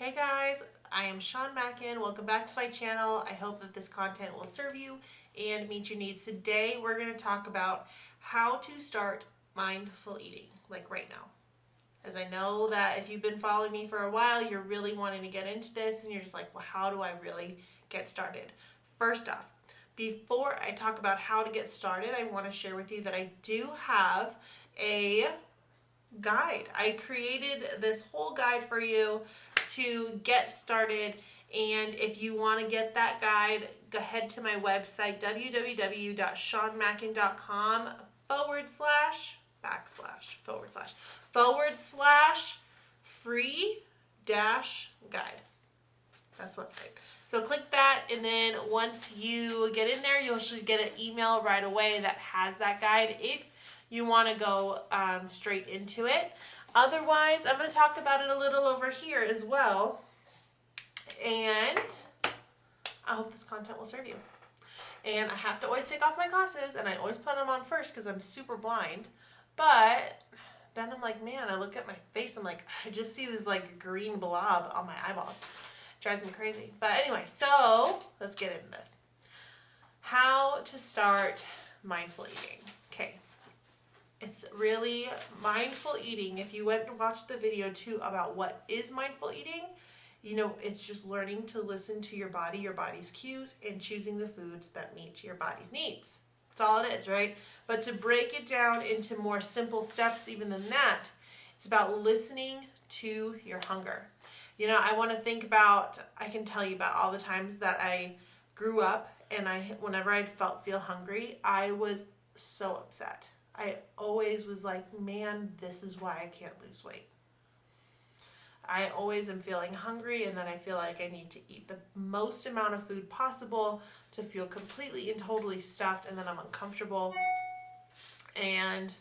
Hey guys, I am Shawn Mackin. Welcome back to my channel. I hope that this content will serve you and meet your needs. Today we're going to talk about how to start mindful eating, like right now. As I know that if you've been following me for a while, you're really wanting to get into this and you're just like, well, how do I really get started? First off, before I talk about how to get started, I want to share with you that I do have a guide. I created this whole guide for you to get started, and if you want to get that guide, go ahead to my website www.shawnmackin.com // free dash guide. That's the website. So click that, and then once you get in there, you'll should get an email right away that has that guide if you want to go straight into it. Otherwise, I'm going to talk about it a little over here as well, and I hope this content will serve you. And I have to always take off my glasses, and I always put them on first because I'm super blind, but then I'm like, man, I look at my face, I'm like, I just see this like green blob on my eyeballs. It drives me crazy. But anyway, so let's get into this. How to start mindful eating. Okay. It's really mindful eating. If you went and watched the video too about what is mindful eating, you know, it's just learning to listen to your body, your body's cues, and choosing the foods that meet your body's needs. That's all it is, right? But to break it down into more simple steps even than that, it's about listening to your hunger. You know, I want to think about, I can tell you about all the times that I grew up and whenever I feel hungry, I was so upset. I always was like, man, this is why I can't lose weight. I always am feeling hungry, and then I feel like I need to eat the most amount of food possible to feel completely and totally stuffed, and then I'm uncomfortable, and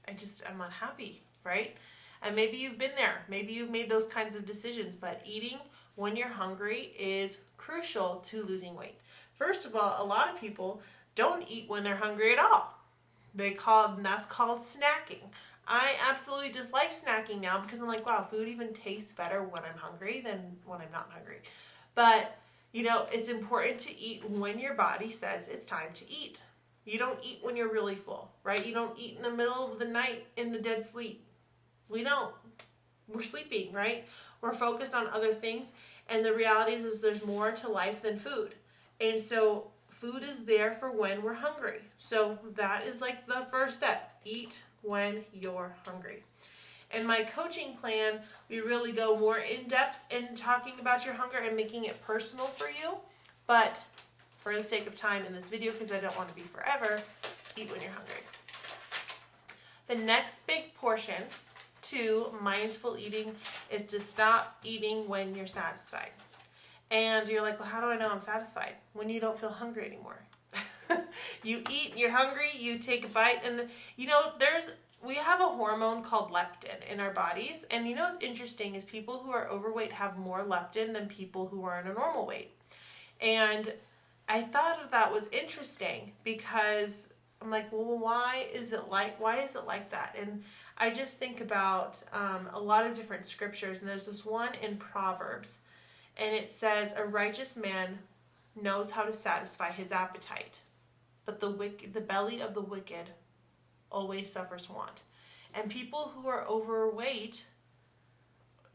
I'm unhappy, right? And maybe you've been there. Maybe you've made those kinds of decisions, but eating when you're hungry is crucial to losing weight. First of all, a lot of people don't eat when they're hungry at all. That's called snacking. I absolutely dislike snacking now because I'm like, wow, food even tastes better when I'm hungry than when I'm not hungry. But, you know, it's important to eat when your body says it's time to eat. You don't eat when you're really full, right? You don't eat in the middle of the night in the dead sleep. We don't. We're sleeping, right? We're focused on other things. And the reality is there's more to life than food. And so food is there for when we're hungry. So that is like the first step. Eat when you're hungry. In my coaching plan, we really go more in depth in talking about your hunger and making it personal for you. But for the sake of time in this video, because I don't want to be forever, eat when you're hungry. The next big portion to mindful eating is to stop eating when you're satisfied. And you're like, well, how do I know I'm satisfied? When you don't feel hungry anymore. You eat, you're hungry, you take a bite, and you know, we have a hormone called leptin in our bodies. And you know what's interesting is people who are overweight have more leptin than people who are in a normal weight. And I thought that was interesting because I'm like, well, why is it like that? And I just think about a lot of different scriptures, and there's this one in Proverbs. And it says, a righteous man knows how to satisfy his appetite, but the belly of the wicked always suffers want. And people who are overweight,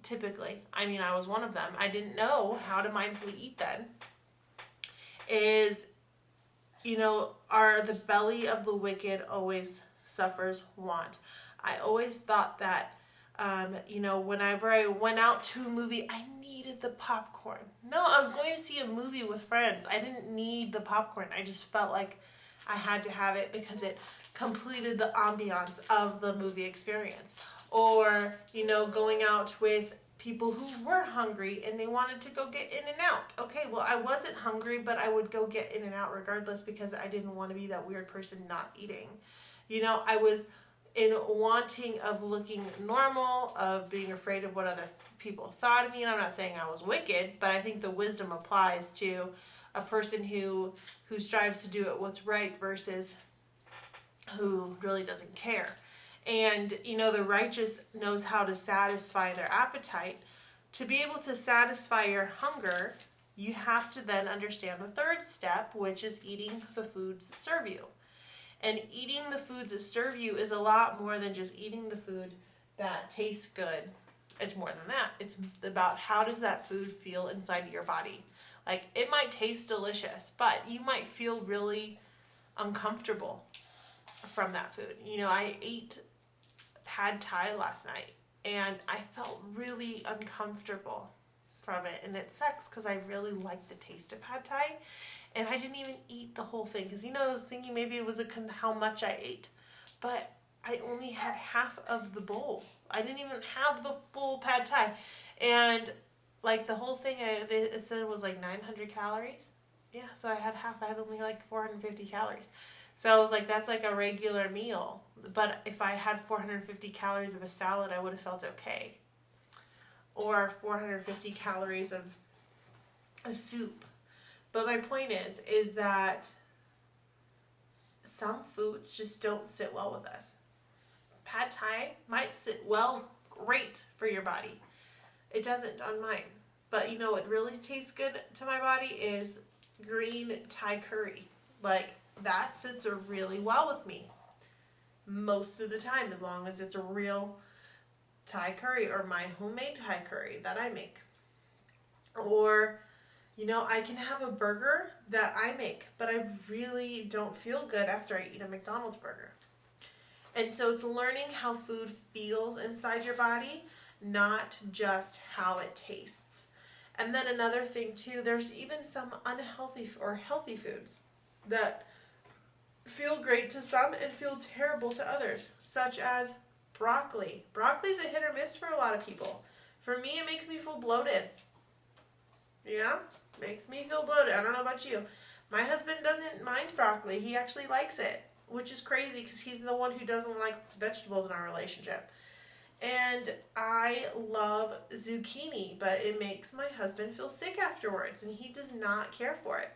typically, I mean, I was one of them. I didn't know how to mindfully eat then. Are the belly of the wicked always suffers want. I always thought that whenever I went out to a movie, I needed the popcorn. No, I was going to see a movie with friends. I didn't need the popcorn. I just felt like I had to have it because it completed the ambiance of the movie experience. Or, going out with people who were hungry and they wanted to go get In-N-Out. Okay, well, I wasn't hungry, but I would go get In-N-Out regardless because I didn't want to be that weird person not eating. I was in wanting of looking normal, of being afraid of what other people thought of me. And I'm not saying I was wicked, but I think the wisdom applies to a person who strives to do it what's right versus who really doesn't care. And, the righteous knows how to satisfy their appetite To be able to satisfy your hunger, you have to then understand the third step, which is eating the foods that serve you. And eating the foods that serve you is a lot more than just eating the food that tastes good. It's more than that. It's about how does that food feel inside your body. Like, it might taste delicious, but you might feel really uncomfortable from that food. You know, I ate pad thai last night, and I felt really uncomfortable from it. And it sucks because I really like the taste of pad thai. And I didn't even eat the whole thing because, you know, I was thinking maybe it was how much I ate. But I only had half of the bowl. I didn't even have the full pad thai. And like the whole thing, it said it was like 900 calories. Yeah, so I had half. I had only like 450 calories. So I was like, that's like a regular meal. But if I had 450 calories of a salad, I would have felt okay. Or 450 calories of a soup. But my point is that some foods just don't sit well with us. Pad thai might sit well, great for your body. It doesn't on mine. But you know what really tastes good to my body is green Thai curry. Like, that sits really well with me most of the time, as long as it's a real Thai curry or my homemade Thai curry that I make. Or, you know, I can have a burger that I make, but I really don't feel good after I eat a McDonald's burger. And so it's learning how food feels inside your body, not just how it tastes. And then another thing too, there's even some unhealthy or healthy foods that feel great to some and feel terrible to others, such as broccoli. Broccoli's a hit or miss for a lot of people. For me, it makes me feel bloated. Yeah, makes me feel bloated. I don't know about you. My husband doesn't mind broccoli. He actually likes it, which is crazy because he's the one who doesn't like vegetables in our relationship. And I love zucchini, but it makes my husband feel sick afterwards, and he does not care for it.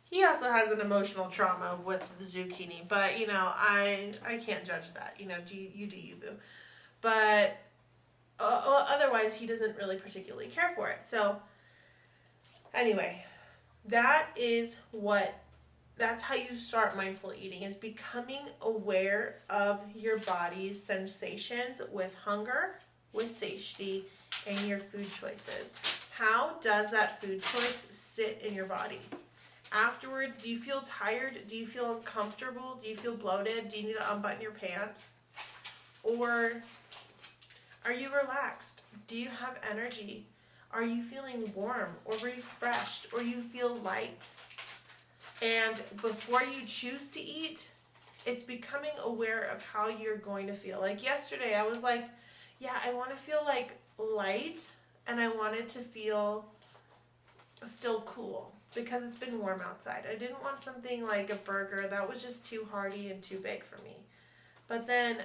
He also has an emotional trauma with the zucchini, but, you know, I can't judge that. You know, you do you, boo. But otherwise, he doesn't really particularly care for it. So, anyway, that's how you start mindful eating, is becoming aware of your body's sensations with hunger, with satiety, and your food choices. How does that food choice sit in your body? Afterwards, do you feel tired? Do you feel uncomfortable? Do you feel bloated? Do you need to unbutton your pants? Or are you relaxed? Do you have energy? Are you feeling warm or refreshed, or you feel light? And before you choose to eat, it's becoming aware of how you're going to feel. Like yesterday, I was like, yeah, I want to feel like light, and I wanted to feel still cool because it's been warm outside. I didn't want something like a burger. That was just too hearty and too big for me. But then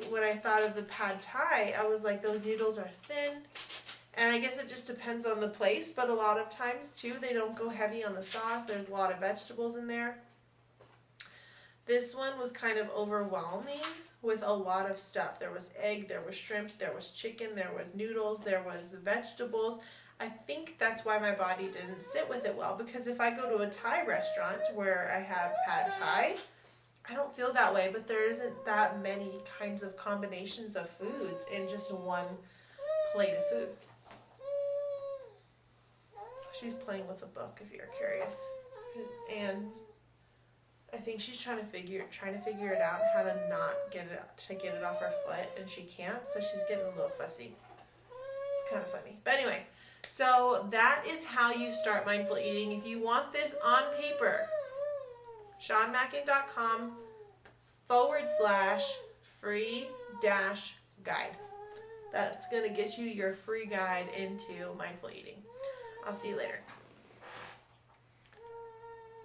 when I thought of the pad thai, I was like, those noodles are thin. And I guess it just depends on the place, but a lot of times too, they don't go heavy on the sauce. There's a lot of vegetables in there. This one was kind of overwhelming with a lot of stuff. There was egg, there was shrimp, there was chicken, there was noodles, there was vegetables. I think that's why my body didn't sit with it well, because if I go to a Thai restaurant where I have pad thai, I don't feel that way, but there isn't that many kinds of combinations of foods in just one plate of food. She's playing with a book, if you're curious. And I think she's trying to figure it out how to not get it off her foot, and she can't, so she's getting a little fussy. It's kind of funny. But anyway, so that is how you start mindful eating. If you want this on paper, SeanMackin.com/free-guide. That's going to get you your free guide into mindful eating. I'll see you later.